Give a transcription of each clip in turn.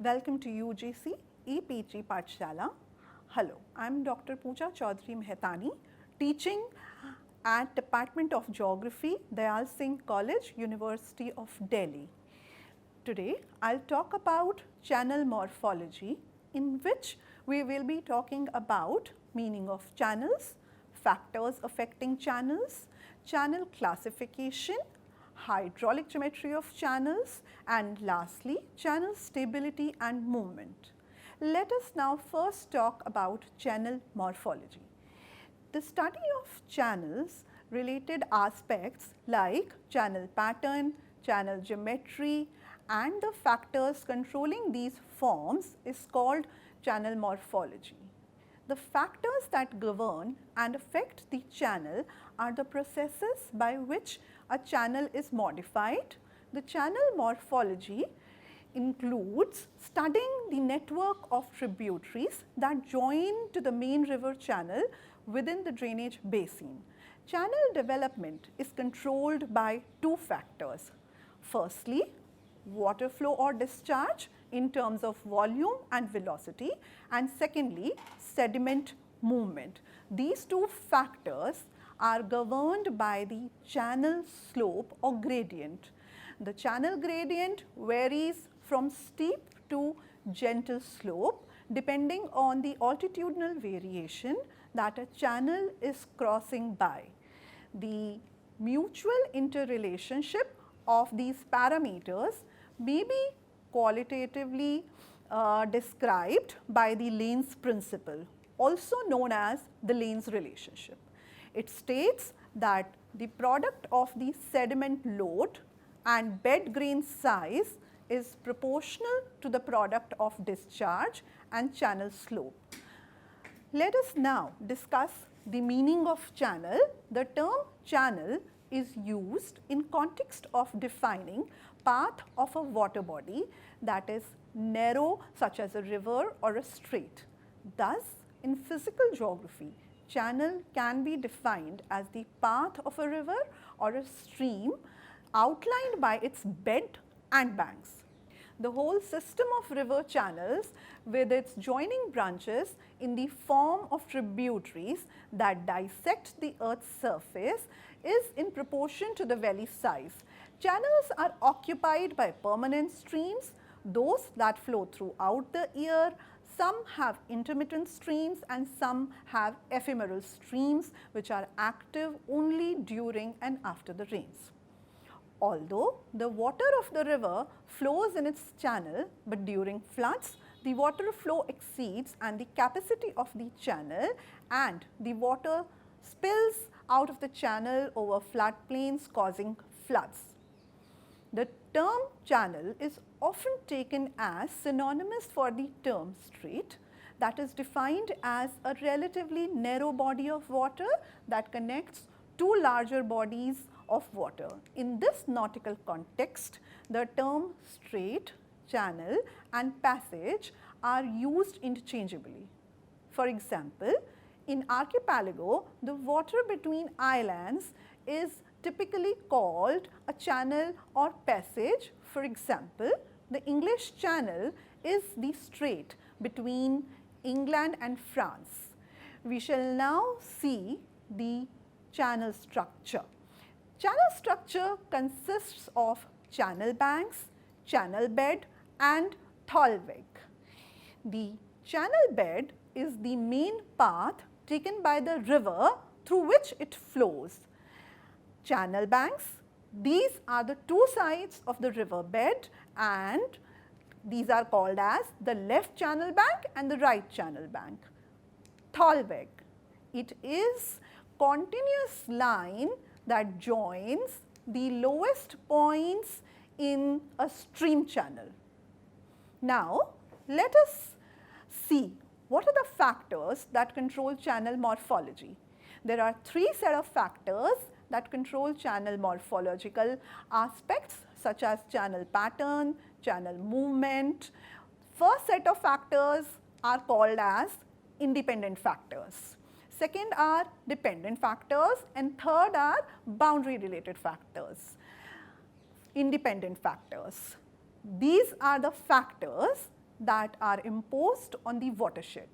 Welcome to UGC EPG Pathshala. Hello, I am Dr. Pooja Chaudhary Mehtani, teaching at Department of Geography, Dayal Singh College, University of Delhi. Today, I will talk about channel morphology, in which we will be talking about meaning of channels, factors affecting channels, channel classification, hydraulic geometry of channels, and lastly, channel stability and movement. Let us now first talk about channel morphology. The study of channels related aspects like channel pattern, channel geometry, and the factors controlling these forms is called channel morphology. The factors that govern and affect the channel are the processes by which a channel is modified. The channel morphology includes studying the network of tributaries that join to the main river channel within the drainage basin. Channel development is controlled by two factors. Firstly, water flow or discharge in terms of volume and velocity, and secondly, sediment movement. These two factors are governed by the channel slope or gradient. The channel gradient varies from steep to gentle slope depending on the altitudinal variation that a channel is crossing by. The mutual interrelationship of these parameters may be qualitatively described by the Lane's principle, also known as the Lane's relationship. It states that the product of the sediment load and bed grain size is proportional to the product of discharge and channel slope. Let us now discuss the meaning of channel. The term channel is used in context of defining path of a water body that is narrow, such as a river or a strait. Thus, in physical geography, channel can be defined as the path of a river or a stream outlined by its bed and banks. The whole system of river channels with its joining branches in the form of tributaries that dissect the earth's surface is in proportion to the valley size. Channels are occupied by permanent streams, those that flow throughout the year. Some have intermittent streams and some have ephemeral streams which are active only during and after the rains. Although the water of the river flows in its channel, but during floods, the water flow exceeds and the capacity of the channel, and the water spills out of the channel over floodplains, causing floods. The term channel is often taken as synonymous for the term strait, that is defined as a relatively narrow body of water that connects two larger bodies of water. In this nautical context, the term strait, channel and passage are used interchangeably. For example, in archipelago, the water between islands is typically called a channel or passage. For example, the English Channel is the strait between England and France. We shall now see the channel structure. Channel structure consists of channel banks, channel bed and thalweg. The channel bed is the main path taken by the river through which it flows. Channel banks, these are the two sides of the river bed, and these are called as the left channel bank and the right channel bank. Thalweg, it is continuous line that joins the lowest points in a stream channel. Now, let us see what are the factors that control channel morphology. There are three set of factors that control channel morphological aspects, such as channel pattern, channel movement. First set of factors are called as independent factors. Second are dependent factors, and third are boundary related factors. Independent factors. These are the factors that are imposed on the watershed.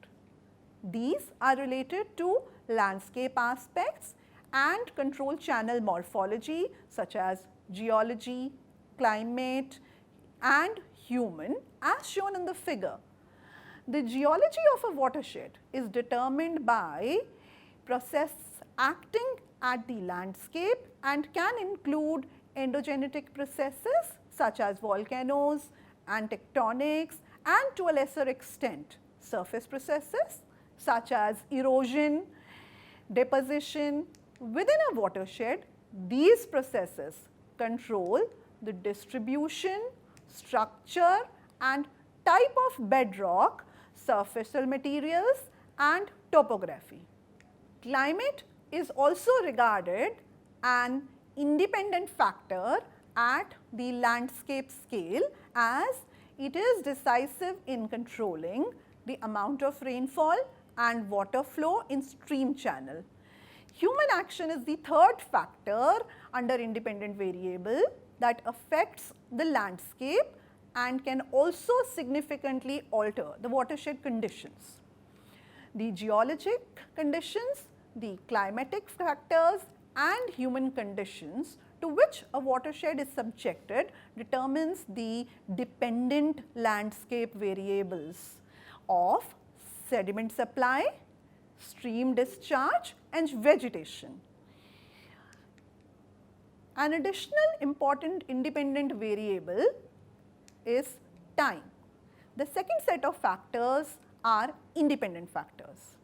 These are related to landscape aspects and control channel morphology such as geology, climate and human as shown in the figure. The geology of a watershed is determined by process acting at the landscape and can include endogenetic processes such as volcanoes and tectonics, and to a lesser extent surface processes such as erosion, deposition. Within a watershed, these processes control the distribution, structure and type of bedrock, surfacial materials and topography. Climate is also regarded an independent factor at the landscape scale, as it is decisive in controlling the amount of rainfall and water flow in stream channel. Human action is the third factor under independent variable that affects the landscape and can also significantly alter the watershed conditions. The geologic conditions, the climatic factors and human conditions to which a watershed is subjected determines the dependent landscape variables of sediment supply, stream discharge and vegetation. An additional important independent variable is time. The second set of factors are independent factors.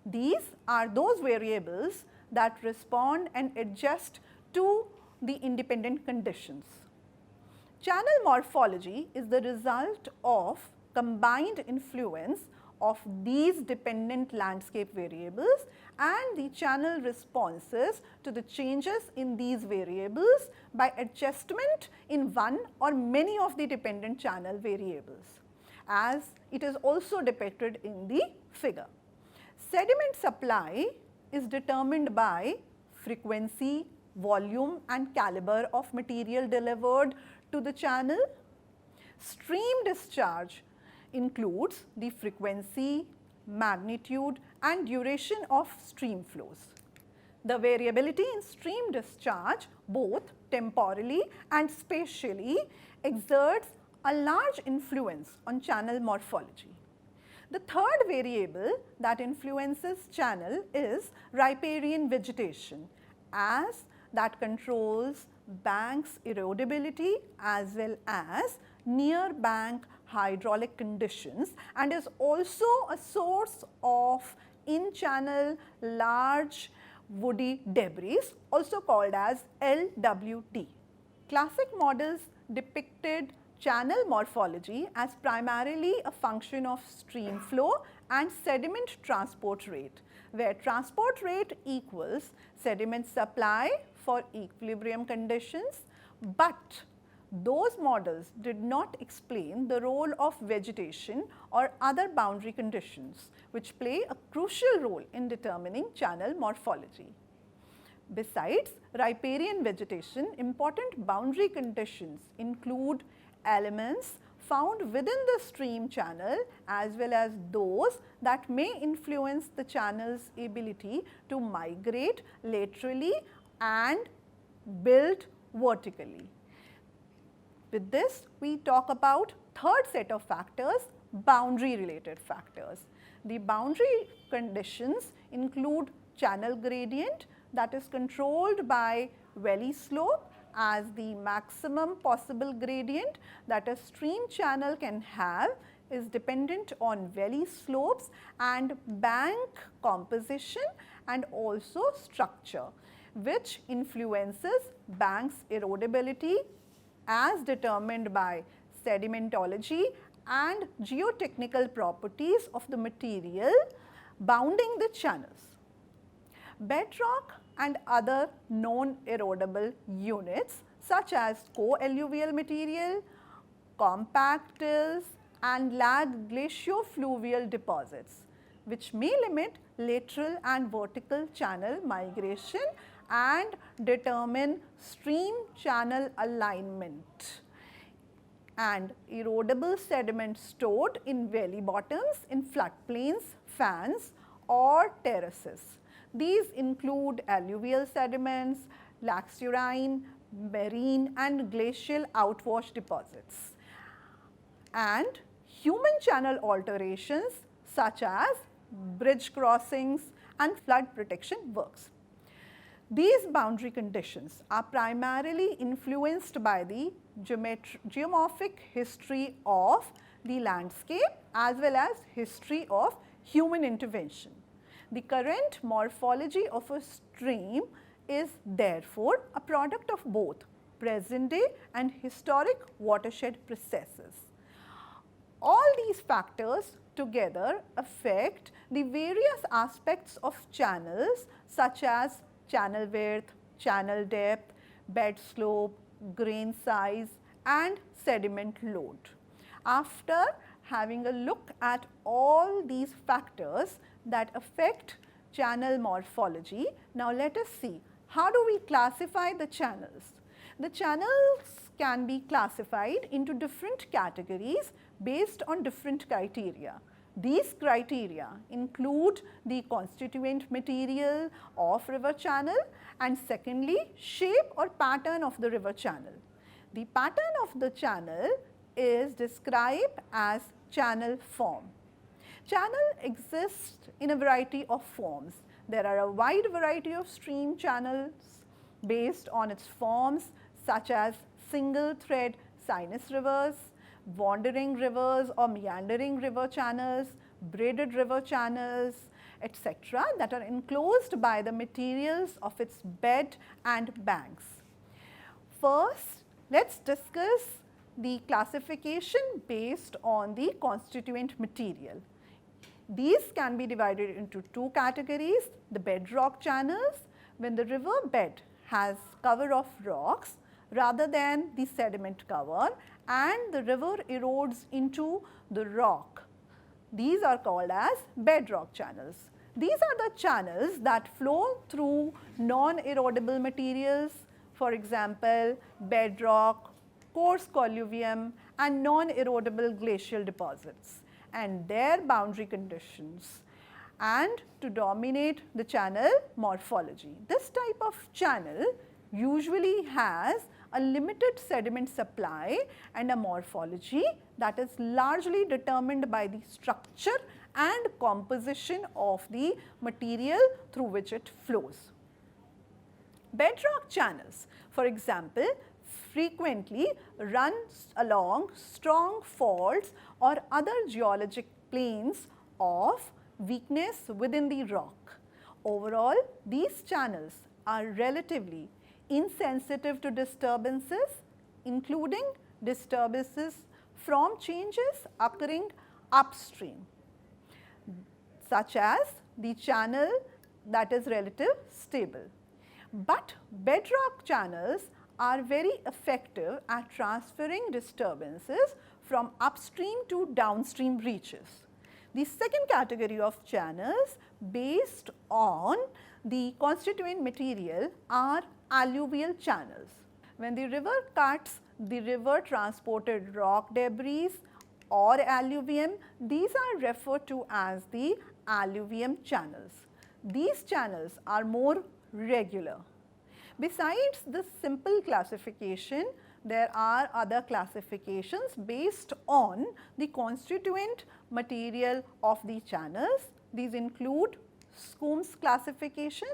These are those variables that respond and adjust to the independent conditions. Channel morphology is the result of combined influence of these dependent landscape variables and the channel responses to the changes in these variables by adjustment in one or many of the dependent channel variables, as it is also depicted in the figure. Sediment supply is determined by frequency, volume and caliber of material delivered to the channel. Stream discharge includes the frequency, magnitude and duration of stream flows. The variability in stream discharge, both temporally and spatially, exerts a large influence on channel morphology. The third variable that influences channel is riparian vegetation, as that controls banks erodibility as well as near bank hydraulic conditions and is also a source of in-channel large woody debris, also called as LWD. Classic models depicted channel morphology as primarily a function of stream flow and sediment transport rate, where transport rate equals sediment supply for equilibrium conditions, but those models did not explain the role of vegetation or other boundary conditions which play a crucial role in determining channel morphology. Besides riparian vegetation, important boundary conditions include elements found within the stream channel as well as those that may influence the channel's ability to migrate laterally and build vertically. With this, we talk about third set of factors, boundary related factors. The boundary conditions include channel gradient that is controlled by valley slope as the maximum possible gradient that a stream channel can have is dependent on valley slopes and bank composition and also structure, which influences banks erodibility as determined by sedimentology and geotechnical properties of the material bounding the channels. Bedrock and other non-erodible units such as co-alluvial material, compact tills and lag glaciofluvial deposits, which may limit lateral and vertical channel migration and determine stream channel alignment. and erodible sediment stored in valley bottoms, in floodplains, fans or terraces. These include alluvial sediments, laxurine, marine and glacial outwash deposits, and human channel alterations such as bridge crossings and flood protection works. These boundary conditions are primarily influenced by the geomorphic history of the landscape as well as history of human intervention. The current morphology of a stream is therefore a product of both present day and historic watershed processes. All these factors together affect the various aspects of channels such as channel width, channel depth, bed slope, grain size and sediment load. After having a look at all these factors that affect channel morphology, now let us see how do we classify the channels. The channels can be classified into different categories based on different criteria. These criteria include the constituent material of river channel and secondly shape or pattern of the river channel. The pattern of the channel is described as channel form. Channel exists in a variety of forms. There are a wide variety of stream channels based on its forms such as single thread sinus rivers, wandering rivers or meandering river channels, braided river channels, etc. that are enclosed by the materials of its bed and banks. First, let us discuss the classification based on the constituent material. These can be divided into two categories: the bedrock channels, when the river bed has cover of rocks rather than the sediment cover and the river erodes into the rock. These are called as bedrock channels. These are the channels that flow through non-erodible materials, for example, bedrock, coarse colluvium and non-erodible glacial deposits and their boundary conditions, and to dominate the channel morphology. This type of channel usually has a limited sediment supply and a morphology that is largely determined by the structure and composition of the material through which it flows. Bedrock channels, for example, frequently run along strong faults or other geologic planes of weakness within the rock. Overall, these channels are relatively insensitive to disturbances, including disturbances from changes occurring upstream, such as the channel that is relative stable. But bedrock channels are very effective at transferring disturbances from upstream to downstream reaches. The second category of channels based on the constituent material are alluvial channels. When the river cuts the river transported rock debris or alluvium, these are referred to as the alluvium channels. These channels are more regular. Besides this simple classification, there are other classifications based on the constituent material of the channels. These include Scoom's classification,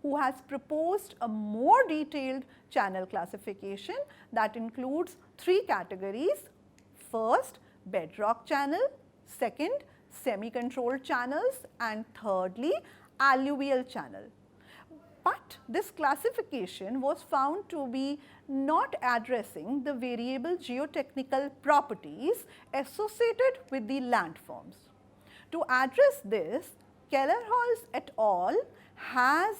who has proposed a more detailed channel classification that includes three categories. First, bedrock channel, second, semi-controlled channels, and thirdly, alluvial channel. But this classification was found to be not addressing the variable geotechnical properties associated with the landforms. To address this, Kellerholz et al. Has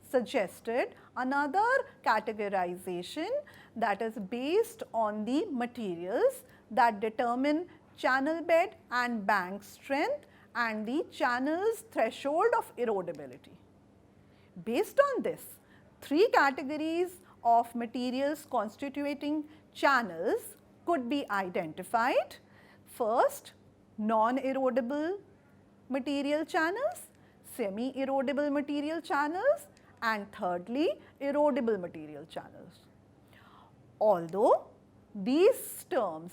suggested another categorization that is based on the materials that determine channel bed and bank strength and the channel's threshold of erodibility. Based on this, three categories of materials constituting channels could be identified. First, non-erodible material channels, semi-erodible material channels, and thirdly, erodible material channels. Although these terms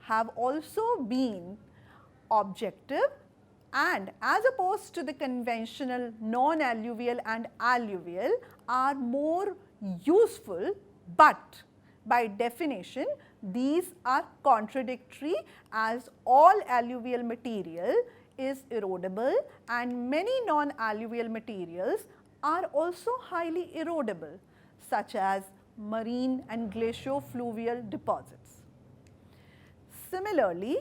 have also been objective and as opposed to the conventional non-alluvial and alluvial are more useful, but by definition these are contradictory as all alluvial material is erodible and many non-alluvial materials are also highly erodible, such as marine and glaciofluvial deposits. Similarly,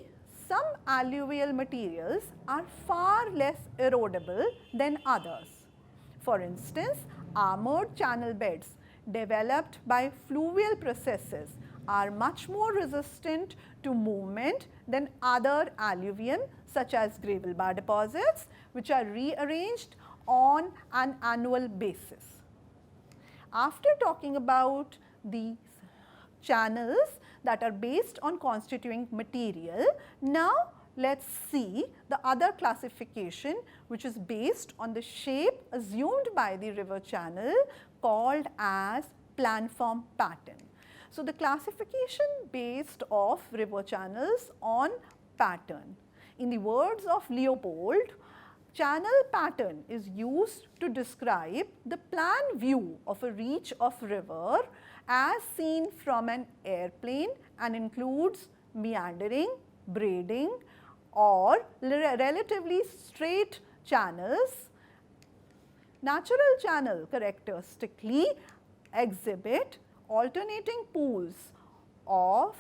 some alluvial materials are far less erodible than others. For instance, armored channel beds developed by fluvial processes are much more resistant to movement than other alluvium such as gravel bar deposits, which are rearranged on an annual basis. After talking about the channels that are based on constituting material, now let us see the other classification which is based on the shape assumed by the river channel called as planform pattern. So, the classification based of river channels on pattern. In the words of Leopold, channel pattern is used to describe the plan view of a reach of river as seen from an airplane and includes meandering, braiding or relatively straight channels. Natural channel characteristically exhibit alternating pools of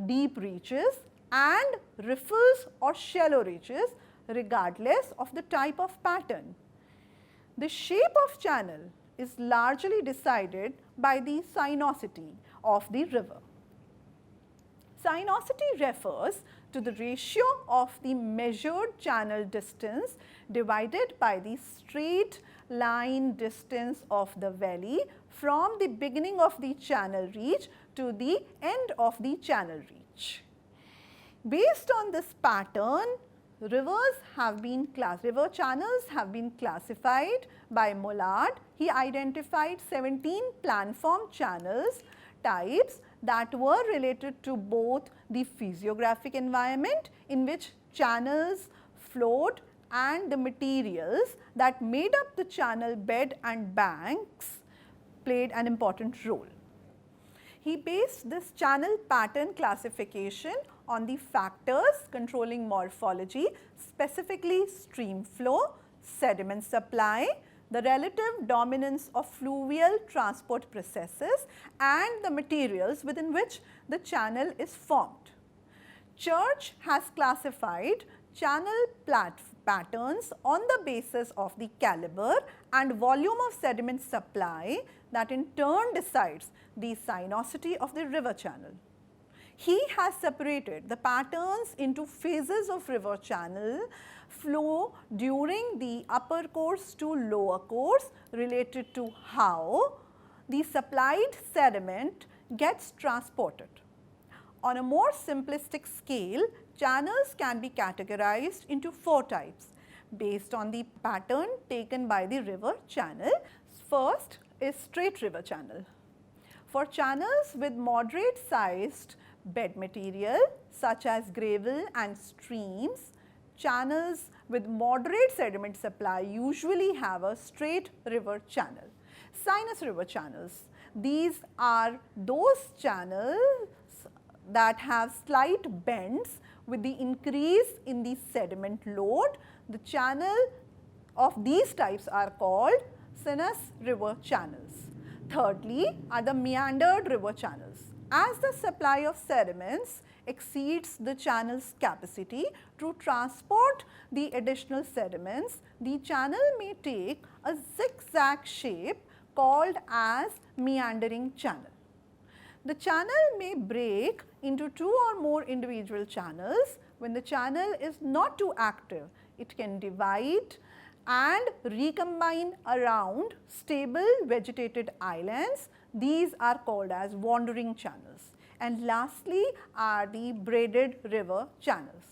deep reaches and riffles or shallow reaches regardless of the type of pattern. The shape of channel is largely decided by the sinuosity of the river. Sinuosity refers to the ratio of the measured channel distance divided by the straight line distance of the valley from the beginning of the channel reach to the end of the channel reach. Based on this pattern, river channels have been classified by Mollard. He identified 17 planform channels types that were related to both the physiographic environment in which channels flowed and the materials that made up the channel bed and banks played an important role. He based this channel pattern classification on the factors controlling morphology, specifically stream flow, sediment supply, the relative dominance of fluvial transport processes and the materials within which the channel is formed. Church has classified channel patterns on the basis of the caliber and volume of sediment supply that in turn decides the sinuosity of the river channel. He has separated the patterns into phases of river channel flow during the upper course to lower course related to how the supplied sediment gets transported. On a more simplistic scale, channels can be categorized into 4 types based on the pattern taken by the river channel. First is straight river channel. For channels with moderate sized bed material such as gravel and streams, channels with moderate sediment supply usually have a straight river channel. Sinus river channels, these are those channels that have slight bends with the increase in the sediment load. The channel of these types are called sinus river channels. Thirdly are the meandered river channels. As the supply of sediments exceeds the channel's capacity to transport the additional sediments, the channel may take a zigzag shape called as meandering channel. The channel may break into 2 or more individual channels. When the channel is not too active, it can divide and recombine around stable vegetated islands. These are called as wandering channels. And lastly are the braided river channels.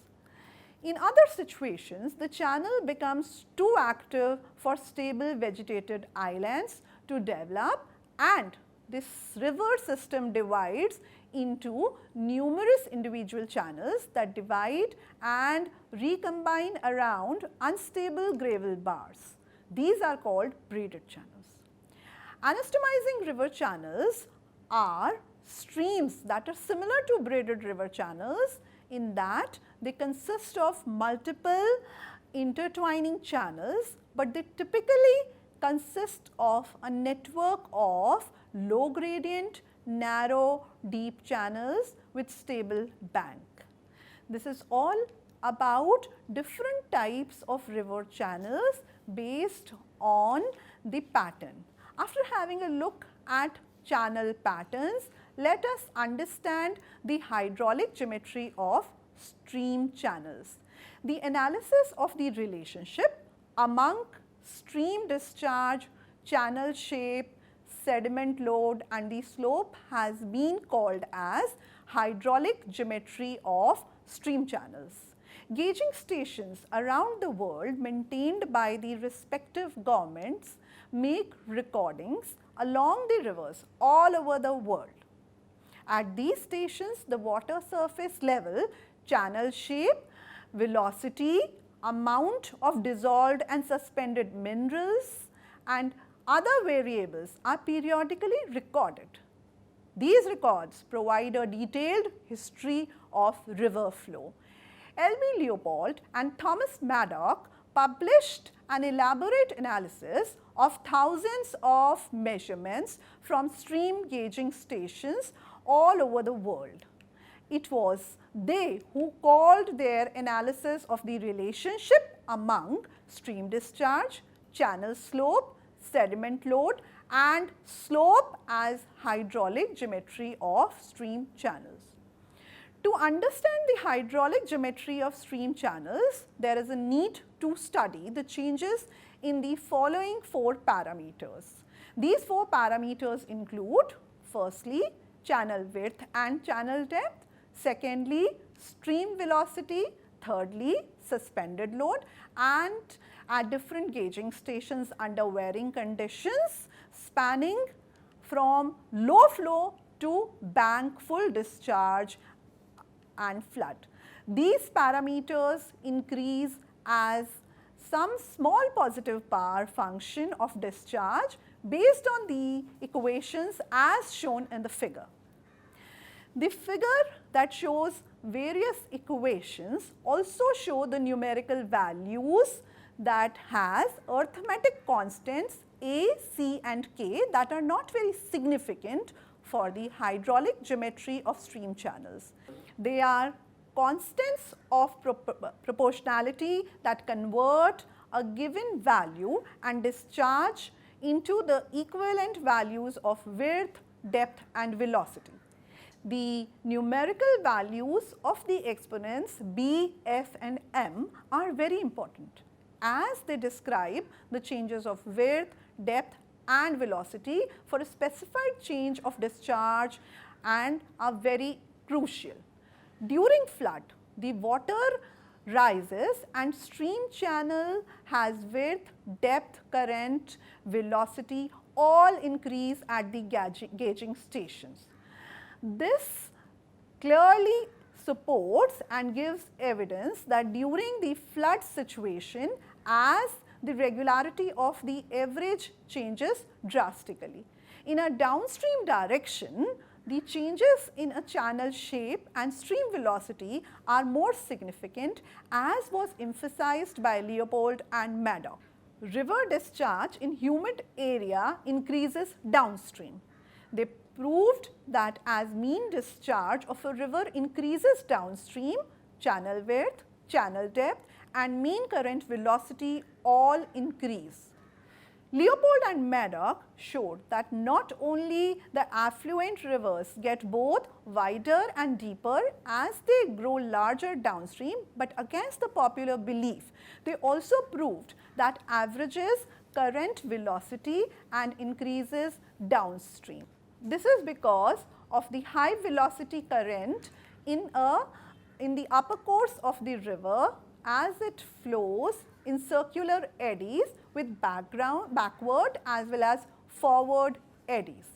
In other situations, the channel becomes too active for stable vegetated islands to develop, and this river system divides into numerous individual channels that divide and recombine around unstable gravel bars. These are called braided channels. Anastomizing river channels are streams that are similar to braided river channels in that they consist of multiple intertwining channels, but they typically consist of a network of low gradient, narrow, deep channels with stable bank. This is all about different types of river channels based on the pattern. After having a look at channel patterns, let us understand the hydraulic geometry of stream channels. The analysis of the relationship among stream discharge, channel shape, sediment load and the slope has been called as hydraulic geometry of stream channels. Gauging stations around the world maintained by the respective governments make recordings along the rivers all over the world. At these stations, the water surface level, channel shape, velocity, amount of dissolved and suspended minerals and other variables are periodically recorded. These records provide a detailed history of river flow. L.B. Leopold and Thomas Maddock published an elaborate analysis of thousands of measurements from stream gauging stations all over the world. It was they who called their analysis of the relationship among stream discharge, channel slope, sediment load and slope as hydraulic geometry of stream channels. To understand the hydraulic geometry of stream channels, there is a need to study the changes in the following 4 parameters. These 4 parameters include, firstly, channel width and channel depth, secondly, stream velocity, thirdly, suspended load, and at different gauging stations under varying conditions spanning from low flow to bank full discharge and flood. These parameters increase as some small positive power function of discharge based on the equations as shown in the figure. The figure that shows various equations also show the numerical values that has arithmetic constants A, C and K that are not very significant for the hydraulic geometry of stream channels. They are constants of proportionality that convert a given value and discharge into the equivalent values of width, depth and velocity. The numerical values of the exponents B, F and M are very important as they describe the changes of width, depth and velocity for a specified change of discharge and are very crucial. During flood, the water rises and stream channel has width, depth, current, velocity all increase at the gauging stations. This clearly supports and gives evidence that during the flood situation, as the regularity of the average changes drastically. In a downstream direction, the changes in a channel shape and stream velocity are more significant as was emphasized by Leopold and Maddock. River discharge in humid area increases downstream. They proved that as mean discharge of a river increases downstream, channel width, channel depth and mean current velocity all increase. Leopold and Maddock showed that not only the affluent rivers get both wider and deeper as they grow larger downstream, but against the popular belief, they also proved that averages current velocity and increases downstream. This is because of the high velocity current in the upper course of the river as it flows in circular eddies with backward as well as forward eddies.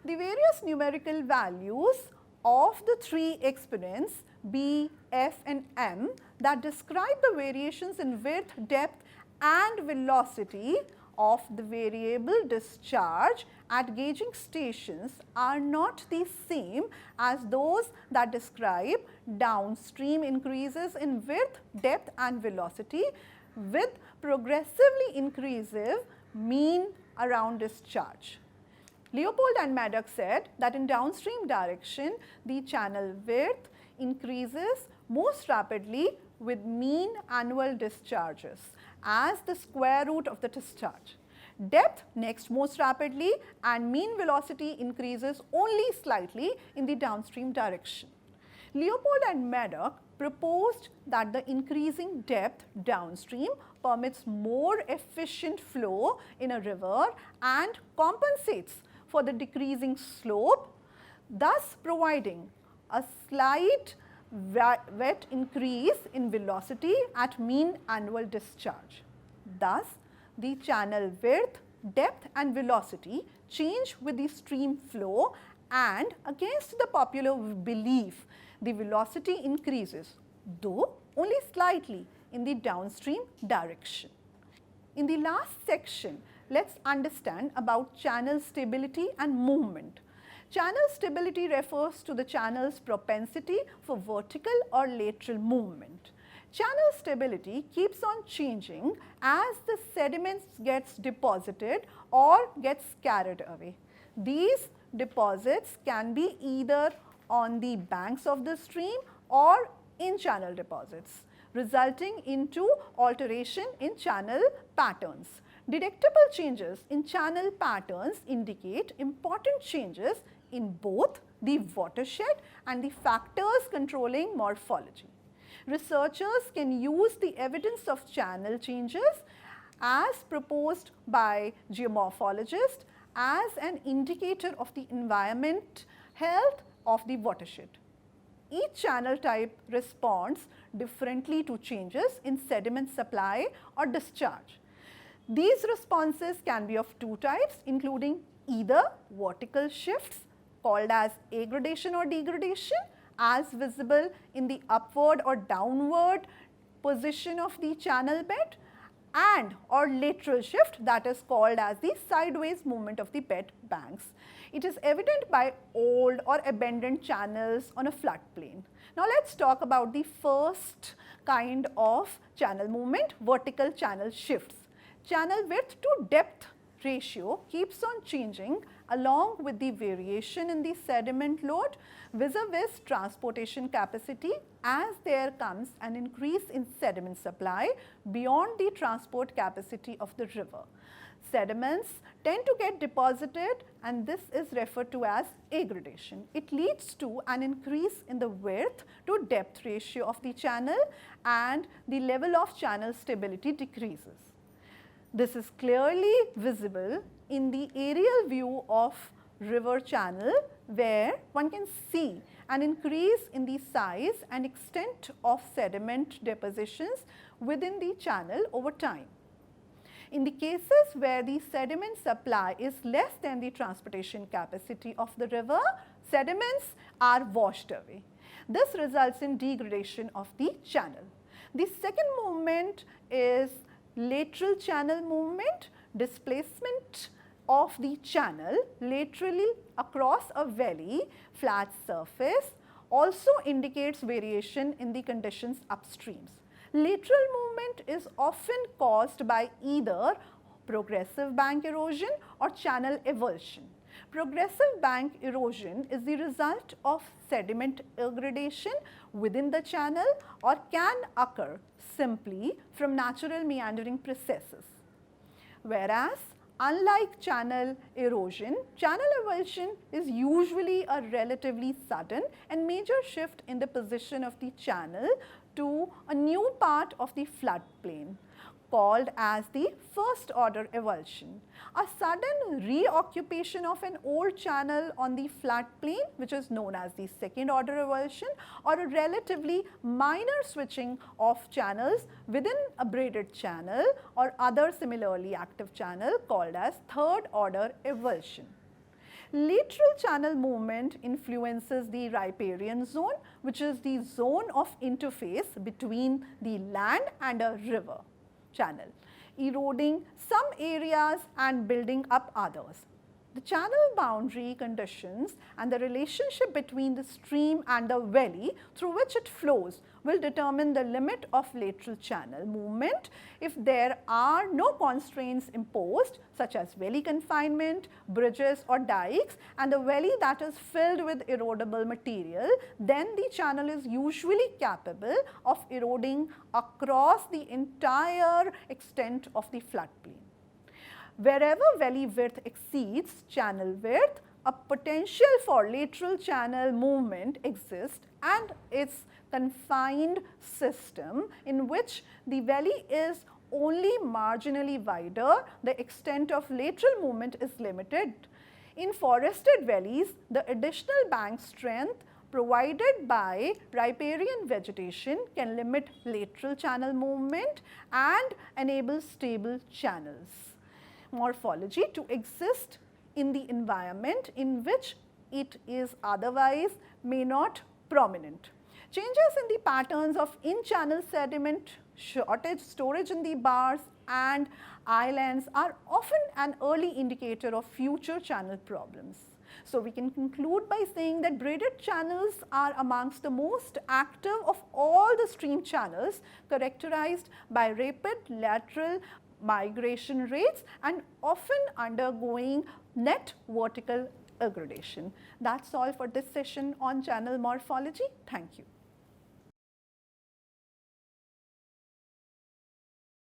The various numerical values of the three exponents B, F and M that describe the variations in width, depth and velocity of the variable discharge at gauging stations are not the same as those that describe downstream increases in width, depth and velocity with progressively increasive mean around discharge. Leopold and Maddox said that in downstream direction, the channel width increases most rapidly with mean annual discharges as the square root of the discharge. Depth next most rapidly and mean velocity increases only slightly in the downstream direction. Leopold and Maddox proposed that the increasing depth downstream permits more efficient flow in a river and compensates for the decreasing slope, thus providing a slight wet increase in velocity at mean annual discharge. Thus, the channel width, depth and velocity change with the stream flow, and against the popular belief, the velocity increases, though only slightly, in the downstream direction. In the last section, let's understand about channel stability and movement. Channel stability refers to the channel's propensity for vertical or lateral movement. Channel stability keeps on changing as the sediments gets deposited or gets carried away. These deposits can be either on the banks of the stream or in channel deposits, resulting into alteration in channel patterns. Detectable changes in channel patterns indicate important changes in both the watershed and the factors controlling morphology. Researchers can use the evidence of channel changes as proposed by geomorphologists as an indicator of the environment health of the watershed. Each channel type responds differently to changes in sediment supply or discharge. These responses can be of two types, including either vertical shifts called as aggradation or degradation as visible in the upward or downward position of the channel bed, and or lateral shift that is called as the sideways movement of the bed banks. It is evident by old or abandoned channels on a floodplain. Now let's talk about the first kind of channel movement, vertical channel shifts. Channel width to depth ratio keeps on changing along with the variation in the sediment load vis-a-vis transportation capacity as there comes an increase in sediment supply beyond the transport capacity of the river. Sediments tend to get deposited and this is referred to as aggradation. It leads to an increase in the width to depth ratio of the channel and the level of channel stability decreases. This is clearly visible in the aerial view of river channel where one can see an increase in the size and extent of sediment depositions within the channel over time. In the cases where the sediment supply is less than the transportation capacity of the river, sediments are washed away. This results in degradation of the channel. The second movement is lateral channel movement. Displacement of the channel laterally across a valley flat surface also indicates variation in the conditions upstreams. Lateral movement is often caused by either progressive bank erosion or channel avulsion. Progressive bank erosion is the result of sediment aggradation within the channel or can occur simply from natural meandering processes. Whereas, unlike channel erosion, channel avulsion is usually a relatively sudden and major shift in the position of the channel to a new part of the floodplain. called as the first order avulsion. A sudden reoccupation of an old channel on the flat plane, which is known as the second order avulsion, or a relatively minor switching of channels within a braided channel or other similarly active channel, called as third order avulsion. Lateral channel movement influences the riparian zone, which is the zone of interface between the land and a river channel, eroding some areas and building up others. The channel boundary conditions and the relationship between the stream and the valley through which it flows will determine the limit of lateral channel movement. If there are no constraints imposed, such as valley confinement, bridges or dikes, and the valley that is filled with erodible material, then the channel is usually capable of eroding across the entire extent of the floodplain. Wherever valley width exceeds channel width, a potential for lateral channel movement exists, and its confined system in which the valley is only marginally wider, the extent of lateral movement is limited. In forested valleys, the additional bank strength provided by riparian vegetation can limit lateral channel movement and enable stable channels. Morphology to exist in the environment in which it is otherwise may not prominent. Changes in the patterns of in-channel sediment, shortage, storage in the bars and islands are often an early indicator of future channel problems. So, we can conclude by saying that braided channels are amongst the most active of all the stream channels, characterized by rapid lateral migration rates and often undergoing net vertical aggradation. That's all for this session on channel morphology. Thank you.